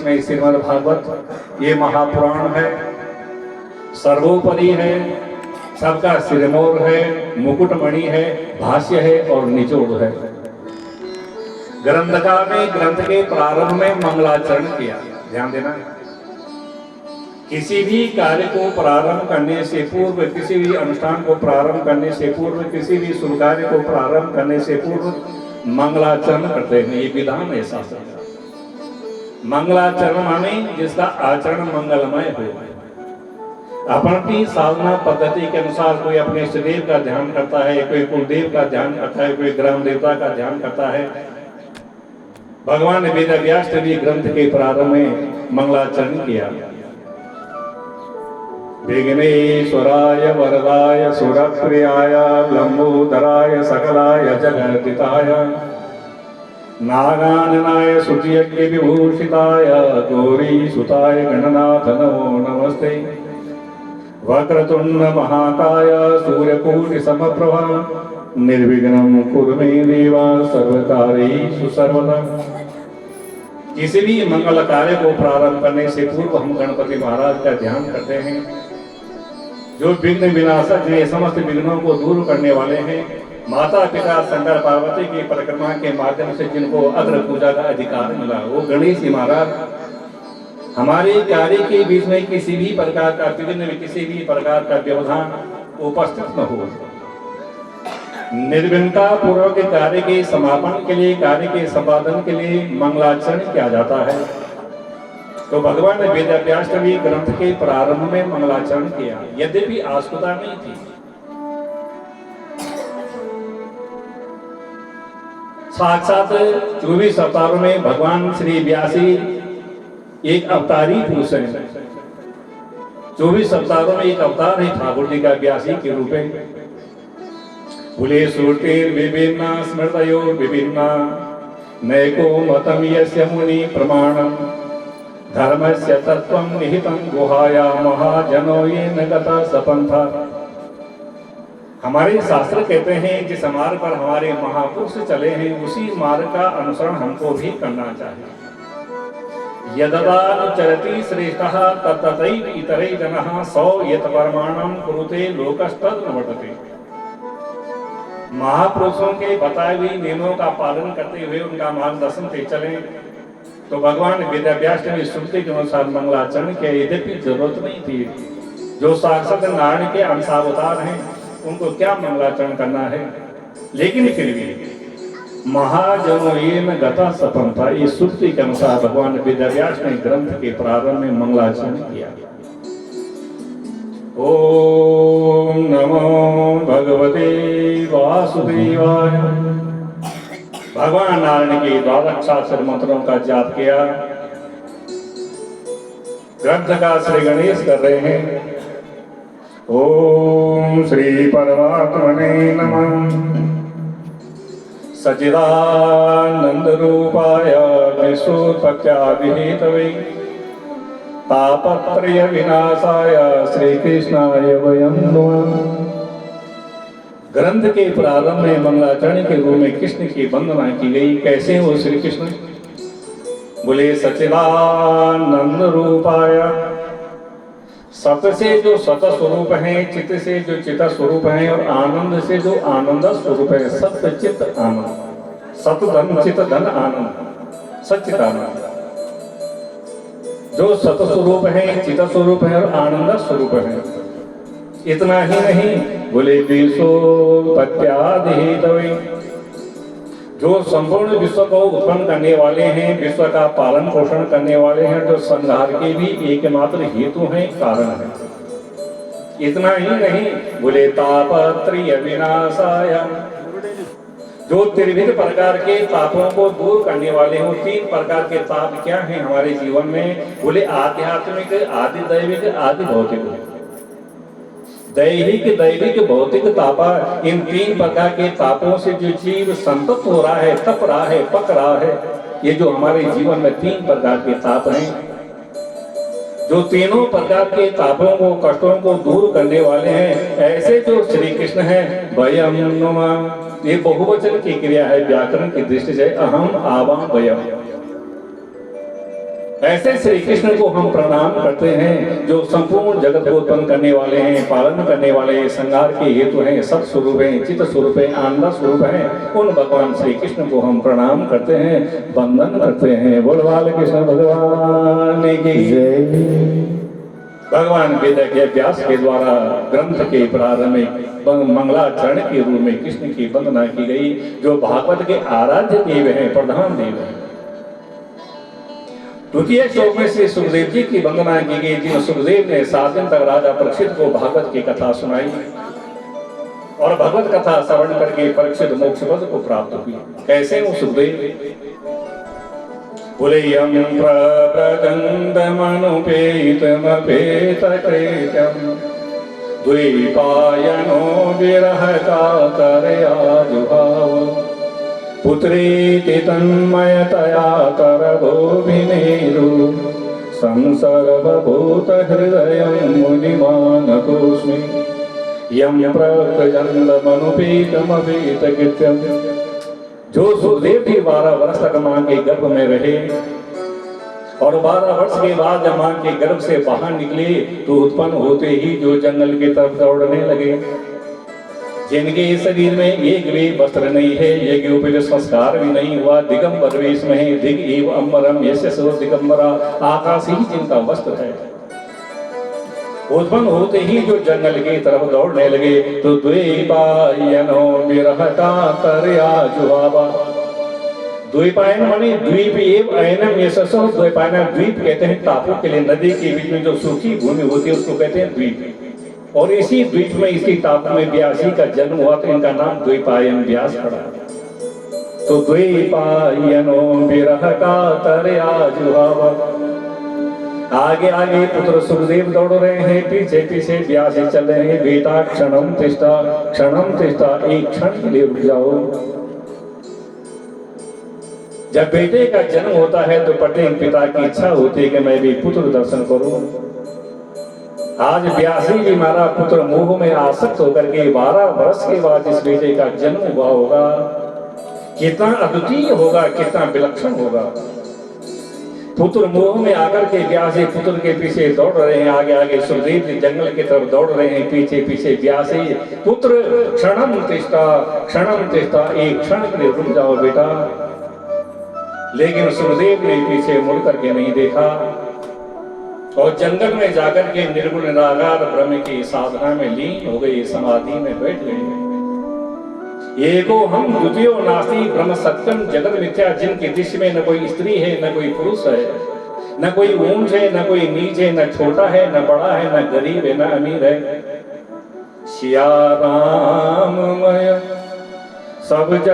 में श्रीमद् भागवत ये महापुराण है, सर्वोपरि है, सबका सिरमौर है, मुकुटमणि है, भाष्य है और निचोड़ है। ग्रंथकार ने ग्रंथ के प्रारंभ में मंगलाचरण किया, ध्यान देना। किसी भी कार्य को प्रारंभ करने से पूर्व, किसी भी अनुष्ठान को प्रारंभ करने से पूर्व, किसी भी शुभ कार्य को प्रारंभ करने से पूर्व मंगलाचरण करते हैं। ये विधान है शास्त्र का। मंगलाचरण माने जिसका आचरण मंगलमय हो। अपनी साधना पद्धति के अनुसार कोई अपने इष्टदेव का ध्यान करता है, कोई कुलदेव का ध्यान करता है, कोई ग्राम देवता का ध्यान करता है। भगवान वेदव्यास ने भी ग्रंथ के प्रारंभ में मंगलाचरण किया। विघ्नेश्वराय वरदाय सुरप्रियाय लंबोदराय सकलाय जगद्दिताय नागाननाय सुतयज्ञ विभूषिताय गौरीसुताय गणनाथ नमो नमस्ते। वक्रतुंड महाकाय सूर्यकोटि समप्रभा निर्विघ्नं कुरु मे देव सर्वकार्येषु सर्वदा। किसी भी मंगल कार्य को प्रारंभ करने से पूर्व हम गणपति महाराज का ध्यान करते हैं, जो विघ्न विनाशक हैं, समस्त विघ्नों को दूर करने वाले हैं। माता पिता शंकर पार्वती की परिक्रमा के माध्यम से जिनको अग्र पूजा का अधिकार मिला, वो गणेश जी महाराज हमारे कार्य के बीच में किसी भी प्रकार का विघ्न, किसी भी प्रकार का व्यवधान उपस्थित न हो। निर्विघ्नता पूर्वक कार्य के समापन के लिए, कार्य के संपादन के लिए मंगलाचरण किया जाता है। तो भगवान ने वेदव्यास ने भी ग्रंथ के प्रारंभ में मंगलाचरण किया, यद्यपि आस्कुता नहीं थी। साक्षात 24 अवतारों में भगवान श्री व्यासी एक अवतारी पुरुष है। 24 अवतारों में एक अवतार है ठाकुर जी का व्यासी के रूप में। बोले श्रुतिर विभिन्ना स्मृतयो विभिन्ना नैको मतम यस्य मुनि प्रमाणम धर्मस्य तत्वं निहितं गुहाया महाजनो येन गता सपंथा। हमारे शास्त्र कहते हैं जिस मार्ग पर हमारे महापुरुष चले हैं उसी मार्ग का अनुसरण हमको भी करना चाहिए। यददानुचरति श्रेष्ठः तत्तथैव इतरे जनः सौ यत् परमाणं कुरुते लोकस्तद् न वर्तते। महापुरुषों के बताए हुए नियमों का पालन करते हुए उनका मार्गदर्शन से चलें तो भगवान वेदव्यास ने श्रुति के अनुसार मंगलाचरण किया, यद्यपि जरूरत नहीं थी। जो साक्षात नारायण के अंशावतार हैं उनको क्या मंगलाचरण करना है, लेकिन फिर भी महाजनो येन गता सपंथा, ये श्रुति के अनुसार भगवान वेदव्यास ने ग्रंथ के प्रारंभ में मंगलाचरण किया। ओम नमो भगवते वासुदेवाय। भगवान नारायण के द्वादशाक्षर मंत्रों का जाप किया। ग्रंथ का श्री गणेश कर रहे हैं। ओम श्री परमात्मने नमः। सच्चिदानंद रूपाय विश्वोत्पत्त्यादिहेतवे तापत्रय विनाशाय श्री कृष्णाय वयं नमः। ग्रंथ के प्रारंभ में मंगलाचरण के रूप में कृष्ण की वंदना की गई। कैसे हो श्री कृष्ण? बोले सच्चिदानंद रूपाय। सत से जो सत स्वरूप है, चित्त से जो चित्त स्वरूप है और आनंद से जो आनंद स्वरूप है। सत्य चित्त आनंद, सत धन चित्त धन आनंद, सच्चिदानंद। जो सत स्वरूप है, चित्त स्वरूप है और आनंद स्वरूप है। इतना ही नहीं, बोले विश्वोत्पत्त्यादिहेतवे, जो संपूर्ण विश्व को उत्पन्न करने वाले हैं, विश्व का पालन पोषण करने वाले हैं, जो संहार के भी एकमात्र हेतु हैं, कारण है। इतना ही नहीं, बोले तापत्रय विनाशाय, जो त्रिविध प्रकार के तापों को दूर करने वाले हो। 3 प्रकार के ताप क्या हैं हमारे जीवन में? बोले आध्यात्मिक, आदि दैविक, आदि भौतिक। दैहिक, दैविक, भौतिक तापा, इन 3 प्रकार के तापों से जो जीव संतप्त हो रहा है, तप रहा है, पक रहा है, ये जो हमारे जीवन में 3 प्रकार के ताप हैं, जो तीनों प्रकार के तापों को, कष्टों को दूर करने वाले हैं, ऐसे जो श्री कृष्ण हैं। वयम नमः, ये बहुवचन की क्रिया है व्याकरण की दृष्टि से। अहम आवाम वयम, ऐसे श्री कृष्ण को हम प्रणाम करते हैं जो संपूर्ण जगत को उत्पन्न करने वाले हैं, पालन करने वाले हैं, संहार के हेतु हैं, सत स्वरूप हैं, चित स्वरूप हैं, आनंद स्वरूप हैं। उन भगवान श्री कृष्ण को हम प्रणाम करते हैं, वंदन करते हैं। बोल बाल कृष्ण भगवान की जय। भगवान वेद के व्यास के द्वारा ग्रंथ के प्रारंभ में मंगलाचरण के रूप में कृष्ण की वंदना की गई, जो भागवत के आराध्य देव हैं, प्रधान देव हैं। द्वितीय श्लोक में श्री सुखदेव जी की वंदना की गई, जिन सुखदेव ने 7 दिन तक राजा परीक्षित को भागवत की कथा सुनाई और भगवत कथा श्रवण करके परीक्षित मोक्ष पद को प्राप्त हुई। कैसे वो सुखदेव? बोले यम प्रबंध मनुपेतमपेत कृत्यम द्वैपायनो विरह कातरया जुहाव पुत्रेति तन्मयतया करभोभिनेरु संसर्वभूत हृदयं मुनिमानतोऽस्मि यं प्रव्रजन्तमनुपेतमपेत कृत्यम्। जो सुखदेव जी 12 वर्ष तक मां के गर्भ में रहे और 12 वर्ष के बाद जब मां के गर्भ से बाहर निकले तो उत्पन्न होते ही जो जंगल की तरफ दौड़ने लगे, जिनके शरीर में एक भी वस्त्र नहीं है, एक उपज संस्कार भी नहीं हुआ, दिगंबर वेश में है, दिग एव अम्बरम यस्य सो दिगंबरा, आकाश ही जिनका वस्त्र है। उत्पन्न होते ही जो जंगल की तरफ दौड़ने लगे तो द्वैपायनो विरह कातरया जुहावा। द्वैपायन माने द्वीप एव अयनम यशसो। द्वैपायन द्वीप कहते हैं टापू के लिए, नदी के बीच में जो सूखी भूमि होती है उसको कहते हैं द्वीप। और इसी द्वीप में, इसी टापू में व्यासी का जन्म हुआ तो इनका नाम द्वैपायन व्यास पड़ा। तो द्वैपायनो विरह कातरया जुहावा। आगे आगे पुत्र सुखदेव दौड़ रहे हैं, पीछे पीछे व्यास चल रहे हैं। बेटा क्षणम तिष्ठा, एक क्षण के लिए रुक जाओ। जब बेटे का जन्म होता है तो प्रत्येक पिता की इच्छा होती है कि मैं भी पुत्र दर्शन करूं। आज व्यासी जी हमारा पुत्र मोह में आसक्त होकर के 12 वर्ष के बाद इस बेटे का जन्म हुआ होगा, कितना अद्वितीय होगा, कितना विलक्षण होगा। पुत्र मोह में आकर के व्यासी पुत्र के पीछे दौड़ रहे हैं। आगे आगे सुखदेव जी जंगल की तरफ दौड़ रहे हैं, पीछे पीछे व्यासी। पुत्र क्षणम तिष्ठा, एक क्षण के लिए रुक जाओ बेटा। लेकिन सुखदेव ने पीछे मुड़ करके नहीं देखा और जंगल में जाकर के निर्गुण निराकार ब्रह्म की साधना में लीन हो गए, समाधि में बैठ गए। एको हम द्वितीयो नास्ति ब्रह्म सत्यम जगत मिथ्या, जिनकी दृष्टि में न कोई स्त्री है, न कोई पुरुष है, न कोई ऊंच है, न कोई नीच है, न छोटा है, न बड़ा है, न गरीब है, न अमीर है। सिया राममय सब